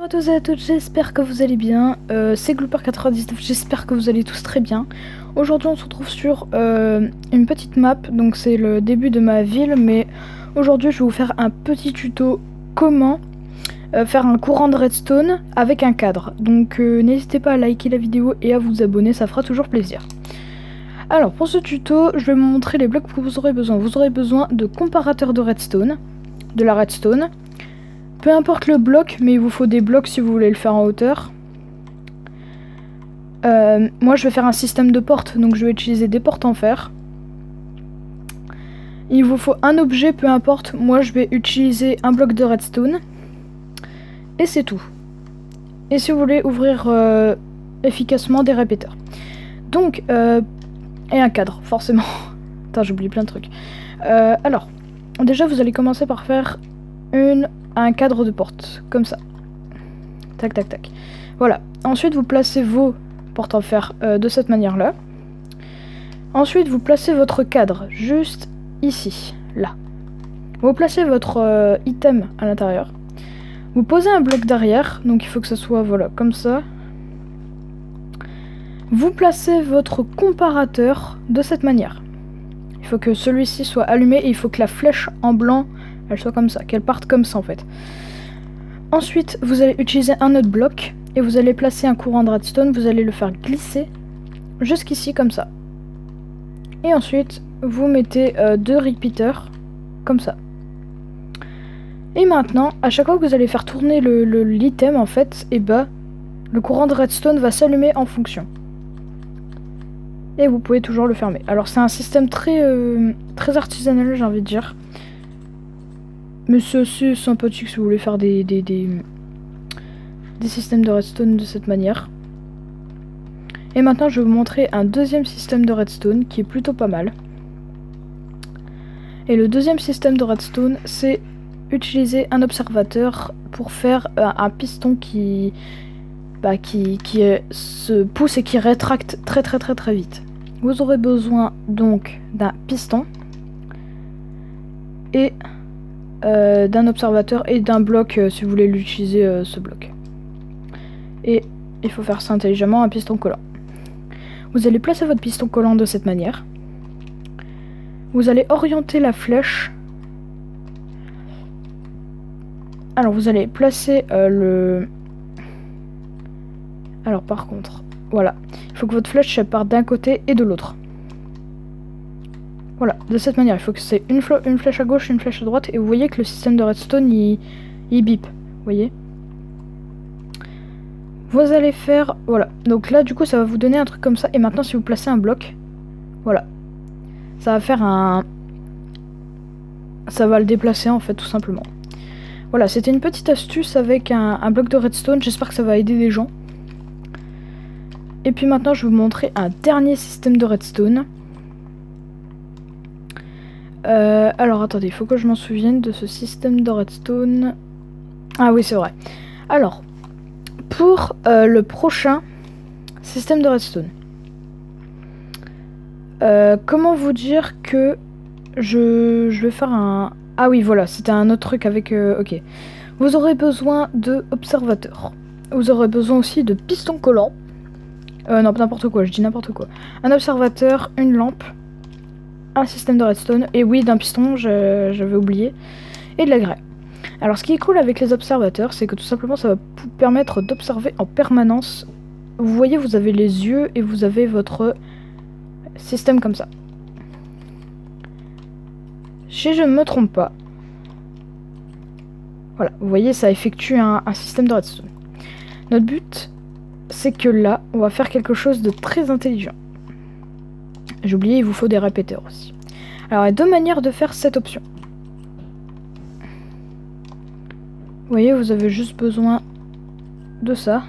Bonjour à tous et à toutes, j'espère que vous allez bien. C'est Glooper99, j'espère que vous allez tous très bien. Aujourd'hui on se retrouve sur une petite map, donc c'est le début de ma ville, mais aujourd'hui je vais vous faire un petit tuto comment faire un courant de redstone avec un cadre. Donc n'hésitez pas à liker la vidéo et à vous abonner, ça fera toujours plaisir. Alors pour ce tuto, je vais vous montrer les blocs que vous aurez besoin. Vous aurez besoin de comparateurs de redstone, de la redstone. Peu importe le bloc, mais il vous faut des blocs si vous voulez le faire en hauteur. Moi je vais faire un système de portes, donc je vais utiliser des portes en fer. Il vous faut un objet, peu importe. Moi je vais utiliser un bloc de redstone. Et c'est tout. Et si vous voulez ouvrir efficacement des répéteurs. Donc, et un cadre, forcément. Attends, j'oublie plein de trucs. Alors, déjà vous allez commencer par faire un cadre de porte, comme ça. Tac, tac, tac. Voilà. Ensuite, vous placez vos portes en fer de cette manière-là. Ensuite, vous placez votre cadre juste ici, là. Vous placez votre item à l'intérieur. Vous posez un bloc derrière, donc il faut que ça soit, voilà, comme ça. Vous placez votre comparateur de cette manière. Il faut que celui-ci soit allumé et il faut que la flèche en blanc, elle soit comme ça, qu'elle parte comme ça en fait. Ensuite, vous allez utiliser un autre bloc et vous allez placer un courant de redstone, vous allez le faire glisser jusqu'ici comme ça. Et ensuite, vous mettez deux repeaters comme ça. Et maintenant, à chaque fois que vous allez faire tourner l'item en fait, et bah, le courant de redstone va s'allumer en fonction. Et vous pouvez toujours le fermer. Alors c'est un système très artisanal, j'ai envie de dire. Mais c'est assez sympathique si vous voulez faire des systèmes de redstone de cette manière. Et maintenant je vais vous montrer un deuxième système de redstone qui est plutôt pas mal. Et le deuxième système de redstone, c'est utiliser un observateur pour faire un piston qui se pousse et qui rétracte très vite. Vous aurez besoin donc d'un piston et d'un observateur et d'un bloc si vous voulez l'utiliser ce bloc. Et il faut faire ça intelligemment, un piston collant. Vous allez placer votre piston collant de cette manière. Vous allez orienter la flèche. Alors vous allez placer Alors par contre, voilà. Il faut que votre flèche parte d'un côté et de l'autre. Voilà, de cette manière. Il faut que c'est une flèche à gauche, une flèche à droite. Et vous voyez que le système de redstone, il bip. Vous voyez ? Vous allez faire... Voilà. Donc là, du coup, ça va vous donner un truc comme ça. Et maintenant, si vous placez un bloc, voilà. Ça va faire un... Ça va le déplacer, en fait, tout simplement. Voilà, c'était une petite astuce avec un bloc de redstone. J'espère que ça va aider des gens. Et puis maintenant, je vais vous montrer un dernier système de redstone. Alors attendez, il faut que je m'en souvienne de ce système de redstone. Ah oui, c'est vrai. Alors, pour le prochain système de redstone, comment vous dire que je vais faire un... Ah oui, voilà, c'était un autre truc avec... ok. Vous aurez besoin de observateurs. Vous aurez besoin aussi de pistons collants. Non, n'importe quoi, je dis n'importe quoi. Un observateur, une lampe, un système de redstone, et oui, d'un piston, j'avais oublié, et de la grêle. Alors, ce qui est cool avec les observateurs, c'est que tout simplement, ça va vous permettre d'observer en permanence. Vous voyez, vous avez les yeux et vous avez votre système comme ça. Si je ne me trompe pas, voilà, vous voyez, ça effectue un système de redstone. Notre but, c'est que là, on va faire quelque chose de très intelligent. J'ai oublié, il vous faut des répéteurs aussi. Alors, il y a deux manières de faire cette option. Vous voyez, vous avez juste besoin de ça.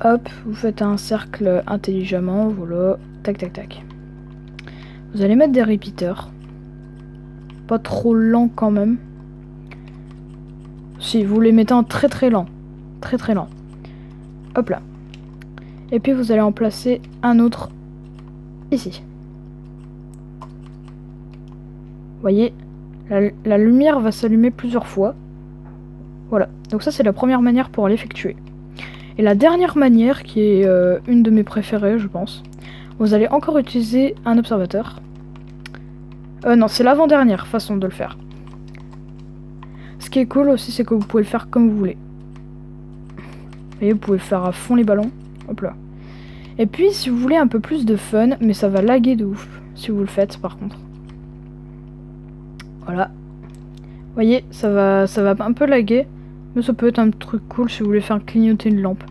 Hop, vous faites un cercle intelligemment, voilà. Tac, tac, tac. Vous allez mettre des repeaters. Pas trop lent quand même. Si, vous les mettez en très lent. Très lent. Hop là. Et puis vous allez en placer un autre ici. Vous voyez, La lumière va s'allumer plusieurs fois. Voilà, donc ça c'est la première manière pour l'effectuer. Et la dernière manière, qui est une de mes préférées je pense, vous allez encore utiliser un observateur. Non, c'est l'avant-dernière façon de le faire. Ce qui est cool aussi, c'est que vous pouvez le faire comme vous voulez. Vous voyez, vous pouvez le faire à fond les ballons. Hop là. Et puis, si vous voulez un peu plus de fun, mais ça va laguer de ouf, si vous le faites par contre. Voilà. Vous voyez, ça va un peu laguer, mais ça peut être un truc cool si vous voulez faire clignoter une lampe.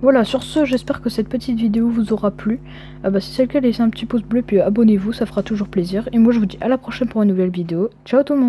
Voilà, sur ce, j'espère que cette petite vidéo vous aura plu. Si c'est le cas, laissez un petit pouce bleu, puis abonnez-vous, ça fera toujours plaisir. Et moi, je vous dis à la prochaine pour une nouvelle vidéo. Ciao tout le monde!